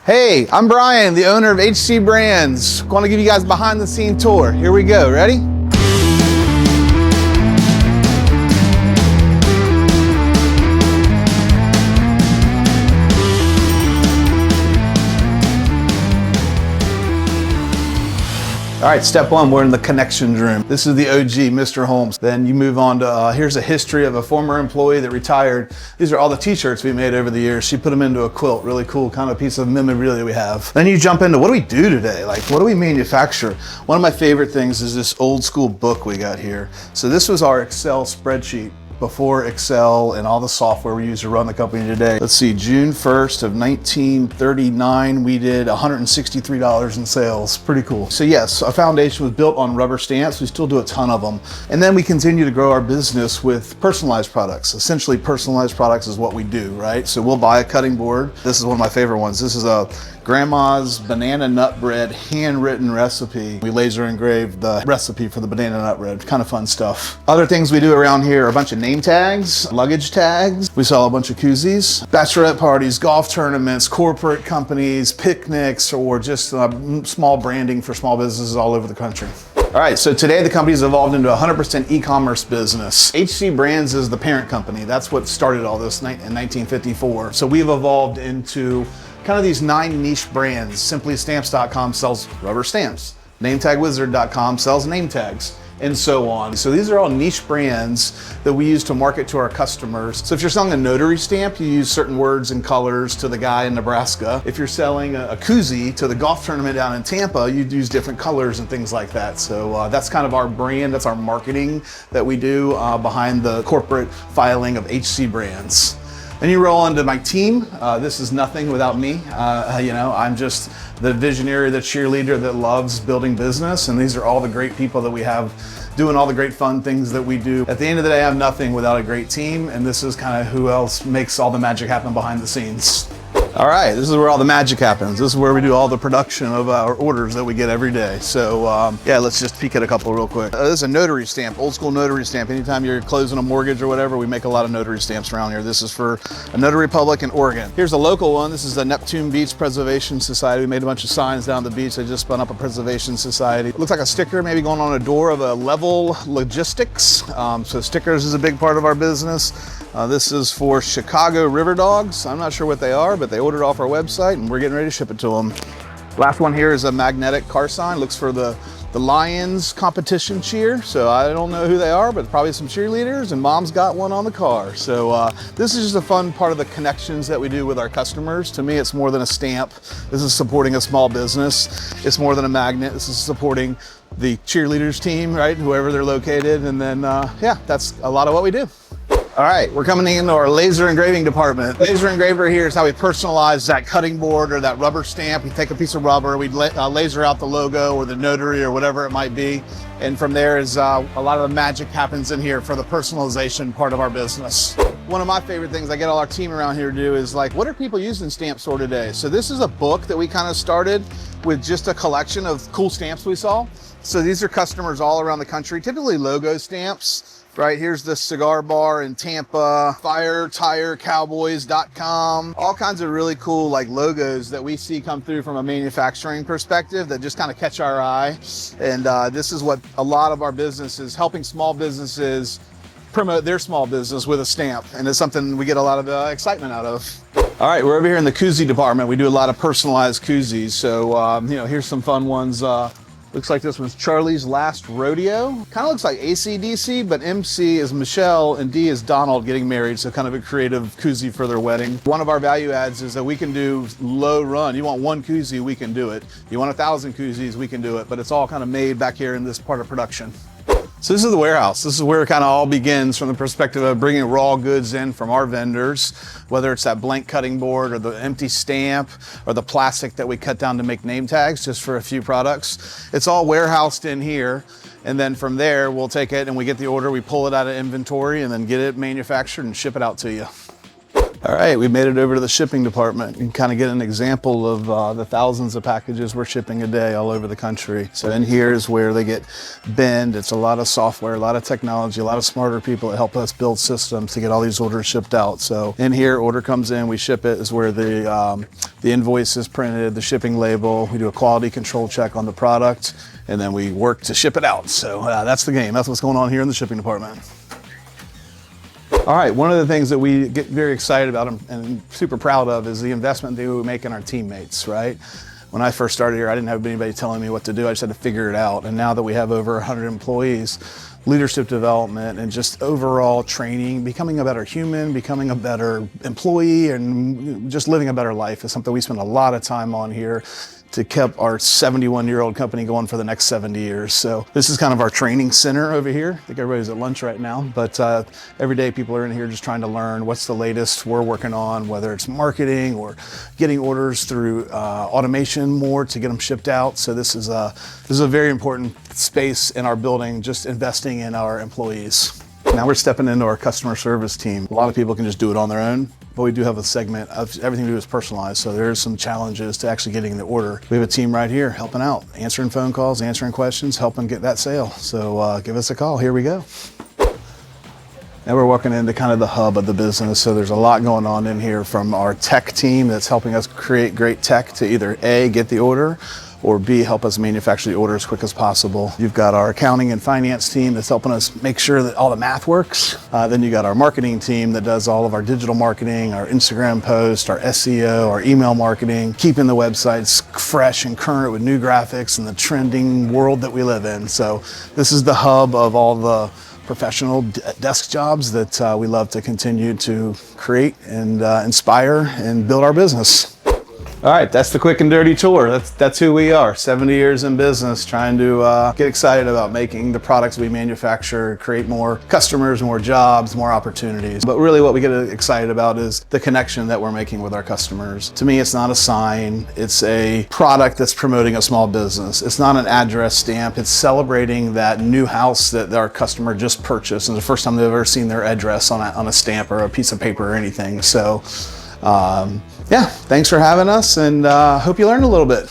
Hey, I'm Brian, the owner of HC Brands. I want to give you guys a behind the scene tour. Here we go, ready? All right, step one, we're in the connections room. This is the OG, Mr. Holmes. Then you move on to, here's a history of a former employee that retired. These are all the t-shirts we made over the years. She put them into a quilt, really cool kind of piece of memorabilia we have. Then you jump into what do we do today? Like, what do we manufacture? One of my favorite things is this old school book we got here. So this was our Excel spreadsheet before Excel and all the software we use to run the company today. Let's see, June 1st of 1939, we did $163 in sales. Pretty cool. So yes, our foundation was built on rubber stamps. We still do a ton of them. And then we continue to grow our business with personalized products. Essentially, personalized products is what we do, right? So we'll buy a cutting board. This is one of my favorite ones. This is a grandma's banana nut bread handwritten recipe. We laser engraved the recipe for the banana nut bread. Kind of fun stuff. Other things we do around here are a bunch of name tags, luggage tags. We sell a bunch of koozies, bachelorette parties, golf tournaments, corporate companies, picnics, or just small branding for small businesses all over the country. All right, so today the company's evolved into a 100% e-commerce business. HC Brands is the parent company. That's what started all this in 1954. So we've evolved into kind of these 9 niche brands. SimplyStamps.com sells rubber stamps. NameTagWizard.com sells name tags, and so on. So these are all niche brands that we use to market to our customers. So if you're selling a notary stamp, you use certain words and colors to the guy in Nebraska. If you're selling a koozie to the golf tournament down in Tampa, you'd use different colors and things like that. So that's kind of our brand, that's our marketing that we do behind the corporate filing of HC Brands. Then you roll into my team. This is nothing without me. I'm just the visionary, the cheerleader that loves building business. And these are all the great people that we have doing all the great fun things that we do. At the end of the day, I'm nothing without a great team. And this is kind of who else makes all the magic happen behind the scenes. All right, this is where all the magic happens. This is where we do all the production of our orders that we get every day. So yeah, let's just peek at a couple real quick. This is a notary stamp, old school notary stamp. Anytime you're closing a mortgage or whatever, we make a lot of notary stamps around here. This is for a notary public in Oregon. Here's a local one. This is the Neptune Beach Preservation Society. We made a bunch of signs down the beach. They just spun up a preservation society. It looks like a sticker maybe going on a door of a Level Logistics. So stickers is a big part of our business. This is for Chicago River Dogs. I'm not sure what they are, but they ordered off our website and we're getting ready to ship it to them. Last one here is a magnetic car sign. Looks for the Lions competition cheer. So I don't know who they are, but probably some cheerleaders, and mom's got one on the car. So this is just a fun part of the connections that we do with our customers. To me, it's more than a stamp. This is supporting a small business. It's more than a magnet. This is supporting the cheerleaders team, right? Whoever they're located. And then, yeah, that's a lot of what we do. All right, we're coming into our laser engraving department. Laser engraver here is how we personalize that cutting board or that rubber stamp. We take a piece of rubber, we laser out the logo or the notary or whatever it might be. And from there is a lot of the magic happens in here for the personalization part of our business. One of my favorite things I get all our team around here to do is like, what are people using Stamp Store today? So this is a book that we kind of started with just a collection of cool stamps we saw. So these are customers all around the country, typically logo stamps. Right, here's the cigar bar in Tampa, FireTireCowboys.com, all kinds of really cool like logos that we see come through from a manufacturing perspective that just kind of catch our eye. And this is what a lot of our business is, helping small businesses promote their small business with a stamp. And it's something we get a lot of excitement out of. All right, we're over here in the koozie department. We do a lot of personalized koozies. So, here's some fun ones. Looks like this one's Charlie's Last Rodeo. Kind of looks like AC/DC, but MC is Michelle and D is Donald getting married, so kind of a creative koozie for their wedding. One of our value adds is that we can do low run. You want 1 koozie, we can do it. You want 1,000 koozies, we can do it, but it's all kind of made back here in this part of production. So this is the warehouse. This is where it kind of all begins from the perspective of bringing raw goods in from our vendors, whether it's that blank cutting board or the empty stamp or the plastic that we cut down to make name tags just for a few products. It's all warehoused in here. And then from there, we'll take it and we get the order, we pull it out of inventory and then get it manufactured and ship it out to you. All right, we made it over to the shipping department and kind of get an example of the thousands of packages we're shipping a day all over the country. So in here is where they get binned. It's a lot of software, a lot of technology, a lot of smarter people that help us build systems to get all these orders shipped out. So in here, order comes in, we ship it, is where the invoice is printed, the shipping label, we do a quality control check on the product, and then we work to ship it out. So that's the game. That's what's going on here in the shipping department. All right, one of the things that we get very excited about and super proud of is the investment that we make in our teammates, right? When I first started here, I didn't have anybody telling me what to do. I just had to figure it out. And now that we have over 100 employees, leadership development and just overall training, becoming a better human, becoming a better employee, and just living a better life is something we spend a lot of time on here to keep our 71-year-old company going for the next 70 years. So this is kind of our training center over here. I think everybody's at lunch right now, but every day people are in here just trying to learn what's the latest we're working on, whether it's marketing or getting orders through automation more to get them shipped out. So this is a very important space in our building, just investing in our employees. Now we're stepping into our customer service team. A lot of people can just do it on their own, but we do have a segment of everything we do is personalized. So there's some challenges to actually getting the order. We have a team right here helping out, answering phone calls, answering questions, helping get that sale. So give us a call, here we go. Now we're walking into kind of the hub of the business. So there's a lot going on in here from our tech team that's helping us create great tech to either A, get the order, or B, help us manufacture the order as quick as possible. You've got our accounting and finance team that's helping us make sure that all the math works. Then you got our marketing team that does all of our digital marketing, our Instagram posts, our SEO, our email marketing, keeping the websites fresh and current with new graphics and the trending world that we live in. So this is the hub of all the professional desk jobs that we love to continue to create and inspire and build our business. All right, that's the quick and dirty tour. That's who we are. 70 years in business, trying to get excited about making the products we manufacture, create more customers, more jobs, more opportunities. But really what we get excited about is the connection that we're making with our customers. To me, it's not a sign. It's a product that's promoting a small business. It's not an address stamp. It's celebrating that new house that our customer just purchased and the first time they've ever seen their address on a stamp or a piece of paper or anything. So, yeah, thanks for having us, and hope you learned a little bit.